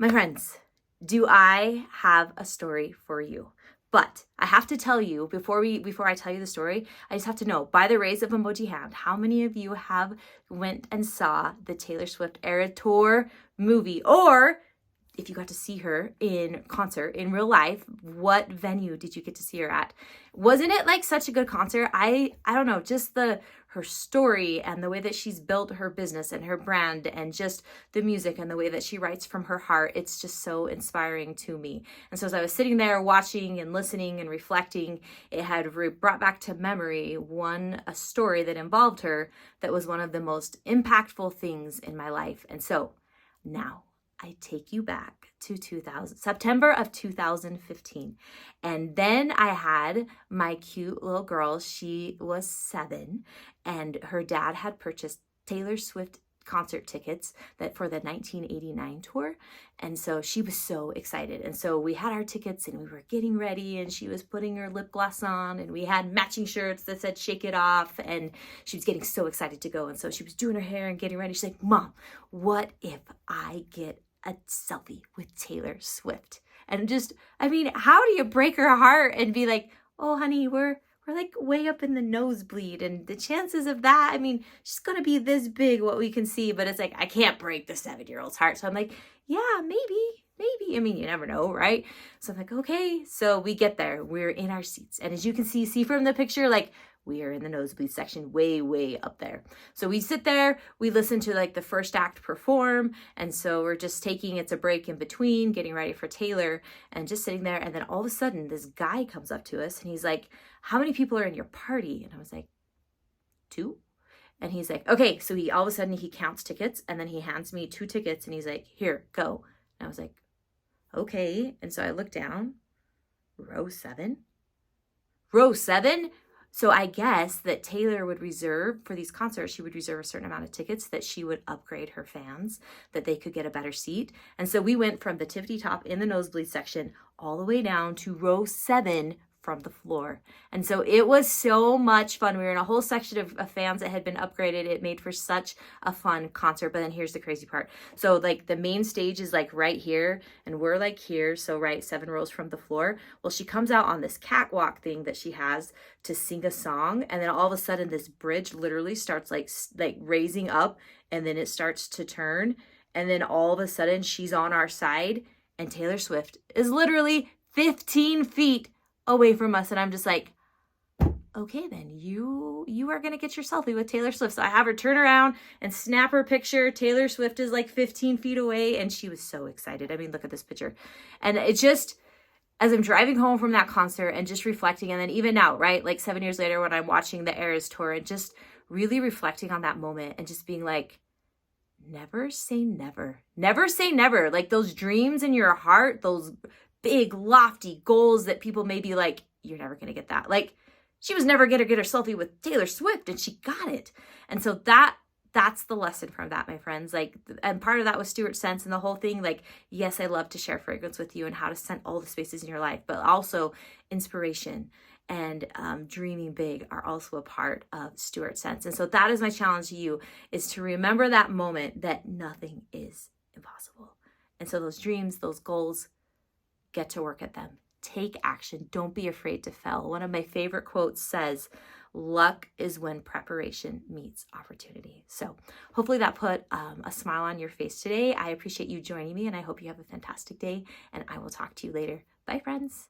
My friends, do I have a story for you? But I have to tell you before I tell you the story, I just have to know by the raise of emoji hand, how many of you have went and saw the Taylor Swift Era Tour movie, or if you got to see her in concert in real life, what venue did you get to see her at? Wasn't it like such a good concert? I don't know, just her story and the way that she's built her business and her brand and just the music and the way that she writes from her heart, it's just so inspiring to me. And so as I was sitting there watching and listening and reflecting, it had brought back to memory a story that involved her that was one of the most impactful things in my life. And so now I take you back to September of 2015. And then I had my cute little girl. She was 7, and her dad had purchased Taylor Swift concert tickets for the 1989 tour. And so she was so excited. And so we had our tickets and we were getting ready, and she was putting her lip gloss on, and we had matching shirts that said "Shake It Off," and she was getting so excited to go. And so she was doing her hair and getting ready. She's like, "Mom, what if I get a selfie with Taylor Swift?" And just, I mean, how do you break her heart and be like, "Oh, honey, we're like way up in the nosebleed, and the chances of that, I mean, she's gonna be this big, what we can see," but it's like, I can't break the 7-year-old's heart. So I'm like, yeah, maybe. I mean, you never know, right? So I'm like, okay. So we get there, we're in our seats. And as you can see from the picture, like, we are in the nosebleed section, way up there. So we sit there, we listen to like the first act perform. And so we're just it's a break in between, getting ready for Taylor and just sitting there. And then all of a sudden this guy comes up to us and he's like, "How many people are in your party?" And I was like, 2. And he's like, "Okay." So all of a sudden he counts tickets, and then he hands me 2 tickets and he's like, "Here, go." And I was like, okay. And so I looked down, row 7. Row 7? So I guess that Taylor would reserve for these concerts, she would reserve a certain amount of tickets that she would upgrade her fans, that they could get a better seat. And so we went from the tippity top in the nosebleed section all the way down to row 7 from the floor. And so it was so much fun. We were in a whole section of fans that had been upgraded. It made for such a fun concert. But then here's the crazy part. So like the main stage is like right here, and we're like here. So right 7 rows from the floor. Well, she comes out on this catwalk thing that she has to sing a song. And then all of a sudden this bridge literally starts like raising up, and then it starts to turn. And then all of a sudden she's on our side, and Taylor Swift is literally 15 feet away from us. And I'm just like, okay, then you are gonna get your selfie with Taylor Swift. So I have her turn around and snap her picture. Taylor Swift is like 15 feet away, and she was so excited. I mean, look at this picture. And it just, as I'm driving home from that concert and just reflecting, and then even now, right, like 7 years later when I'm watching the Eras tour, and just really reflecting on that moment and just being like, never say never. Never say never. Like those dreams in your heart, those big lofty goals that people may be like, "You're never going to get that." Like, she was never going to get her selfie with Taylor Swift, and she got it. And so that's the lesson from that, my friends. Like, and part of that was Stuart Scents and the whole thing. Like, yes, I love to share fragrance with you and how to scent all the spaces in your life, but also inspiration and dreaming big are also a part of Stuart Scents. And so that is my challenge to you, is to remember that moment that nothing is impossible. And so those dreams, those goals, get to work at them. Take action. Don't be afraid to fail. One of my favorite quotes says, "Luck is when preparation meets opportunity." So hopefully that put a smile on your face today. I appreciate you joining me, and I hope you have a fantastic day, and I will talk to you later. Bye, friends.